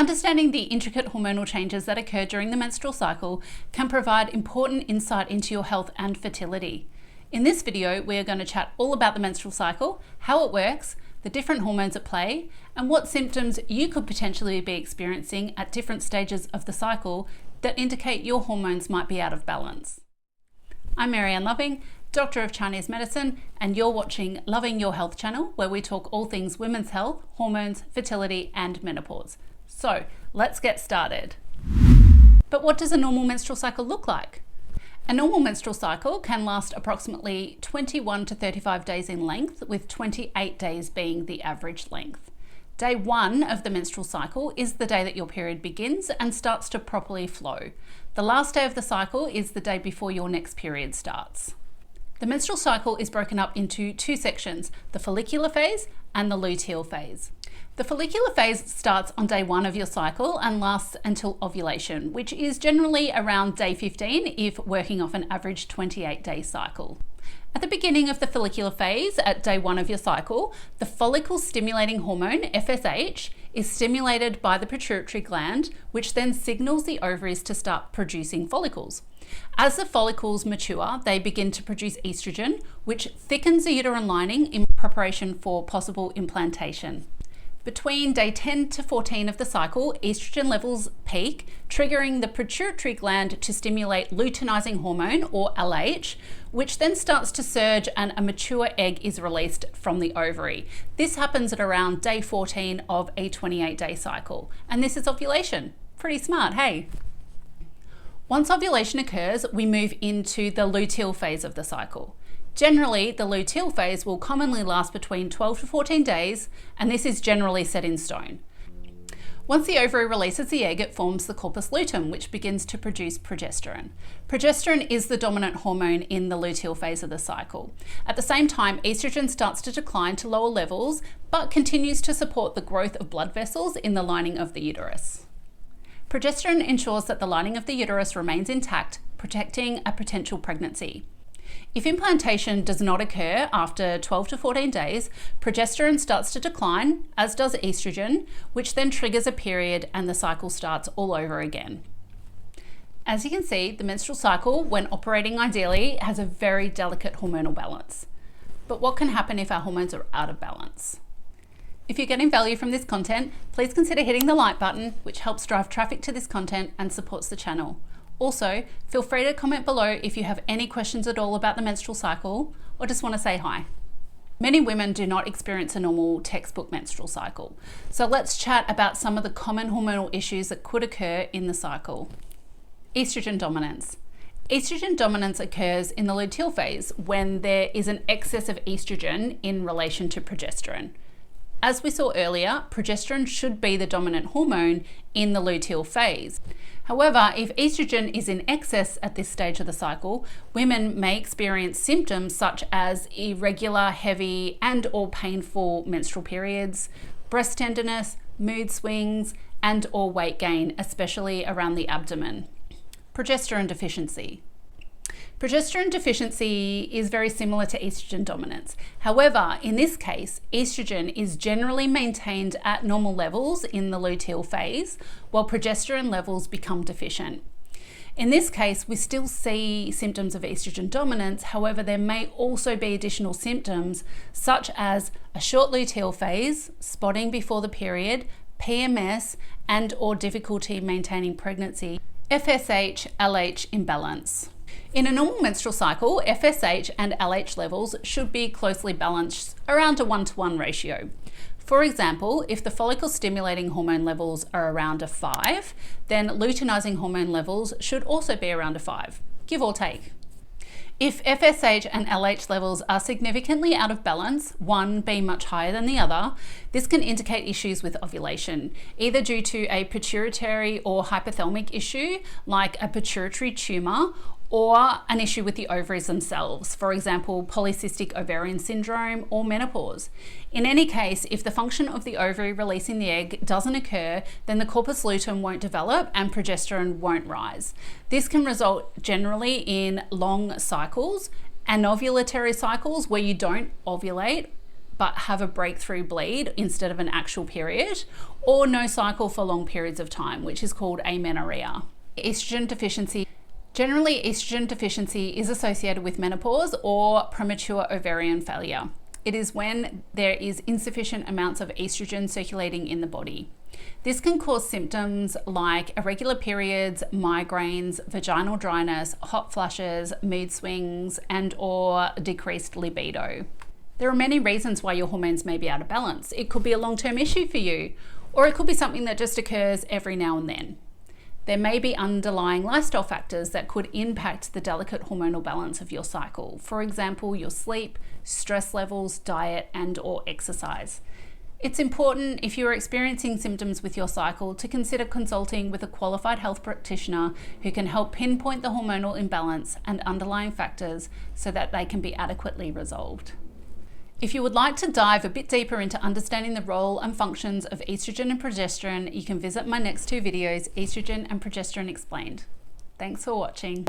Understanding the intricate hormonal changes that occur during the menstrual cycle can provide important insight into your health and fertility. In this video, we are going to chat all about the menstrual cycle, how it works, the different hormones at play, and what symptoms you could potentially be experiencing at different stages of the cycle that indicate your hormones might be out of balance. I'm Maryanne Loving, Doctor of Chinese Medicine, and you're watching Loving Your Health channel, where we talk all things women's health, hormones, fertility, and menopause. So let's get started. But what does a normal menstrual cycle look like? A normal menstrual cycle can last approximately 21 to 35 days in length, with 28 days being the average length. Day 1 of the menstrual cycle is the day that your period begins and starts to properly flow. The last day of the cycle is the day before your next period starts. The menstrual cycle is broken up into two sections, the follicular phase and the luteal phase. The follicular phase starts on day 1 of your cycle and lasts until ovulation, which is generally around day 15 if working off an average 28-day cycle. At the beginning of the follicular phase, at day 1 of your cycle, the follicle stimulating hormone, FSH, is stimulated by the pituitary gland, which then signals the ovaries to start producing follicles. As the follicles mature, they begin to produce estrogen, which thickens the uterine lining in preparation for possible implantation. Between day 10 to 14 of the cycle, estrogen levels peak, triggering the pituitary gland to stimulate luteinizing hormone, or LH, which then starts to surge and a mature egg is released from the ovary. This happens at around day 14 of a 28-day cycle, and this is ovulation. Pretty smart, hey? Once ovulation occurs, we move into the luteal phase of the cycle. Generally, the luteal phase will commonly last between 12 to 14 days, and this is generally set in stone. Once the ovary releases the egg, it forms the corpus luteum, which begins to produce progesterone. Progesterone is the dominant hormone in the luteal phase of the cycle. At the same time, estrogen starts to decline to lower levels, but continues to support the growth of blood vessels in the lining of the uterus. Progesterone ensures that the lining of the uterus remains intact, protecting a potential pregnancy. If implantation does not occur after 12 to 14 days, progesterone starts to decline, as does estrogen, which then triggers a period and the cycle starts all over again. As you can see, the menstrual cycle, when operating ideally, has a very delicate hormonal balance. But what can happen if our hormones are out of balance? If you're getting value from this content, please consider hitting the like button, which helps drive traffic to this content and supports the channel. Also, feel free to comment below if you have any questions at all about the menstrual cycle or just want to say hi. Many women do not experience a normal textbook menstrual cycle, so let's chat about some of the common hormonal issues that could occur in the cycle. Estrogen dominance. Estrogen dominance occurs in the luteal phase when there is an excess of estrogen in relation to progesterone. As we saw earlier, progesterone should be the dominant hormone in the luteal phase. However, if estrogen is in excess at this stage of the cycle, women may experience symptoms such as irregular, heavy, and/or painful menstrual periods, breast tenderness, mood swings, and/or weight gain, especially around the abdomen. Progesterone deficiency. Progesterone deficiency is very similar to estrogen dominance. However, in this case, estrogen is generally maintained at normal levels in the luteal phase, while progesterone levels become deficient. In this case, we still see symptoms of estrogen dominance. However, there may also be additional symptoms such as a short luteal phase, spotting before the period, PMS, and/or difficulty maintaining pregnancy, FSH-LH imbalance. In a normal menstrual cycle, FSH and LH levels should be closely balanced around a 1-to-1 ratio. For example, if the follicle stimulating hormone levels are around a 5, then luteinizing hormone levels should also be around a 5, give or take. If FSH and LH levels are significantly out of balance, one being much higher than the other, this can indicate issues with ovulation, either due to a pituitary or hypothalamic issue like a pituitary tumor, or an issue with the ovaries themselves, for example, polycystic ovarian syndrome or menopause. In any case, if the function of the ovary releasing the egg doesn't occur, then the corpus luteum won't develop and progesterone won't rise. This can result generally in long cycles, anovulatory cycles where you don't ovulate, but have a breakthrough bleed instead of an actual period, or no cycle for long periods of time, which is called amenorrhea. Estrogen deficiency. Generally, estrogen deficiency is associated with menopause or premature ovarian failure. It is when there is insufficient amounts of estrogen circulating in the body. This can cause symptoms like irregular periods, migraines, vaginal dryness, hot flushes, mood swings, and/or decreased libido. There are many reasons why your hormones may be out of balance. It could be a long-term issue for you, or it could be something that just occurs every now and then. There may be underlying lifestyle factors that could impact the delicate hormonal balance of your cycle. For example, your sleep, stress levels, diet, and/or exercise. It's important, if you're experiencing symptoms with your cycle, to consider consulting with a qualified health practitioner who can help pinpoint the hormonal imbalance and underlying factors so that they can be adequately resolved. If you would like to dive a bit deeper into understanding the role and functions of estrogen and progesterone, you can visit my next two videos, Estrogen and Progesterone Explained. Thanks for watching.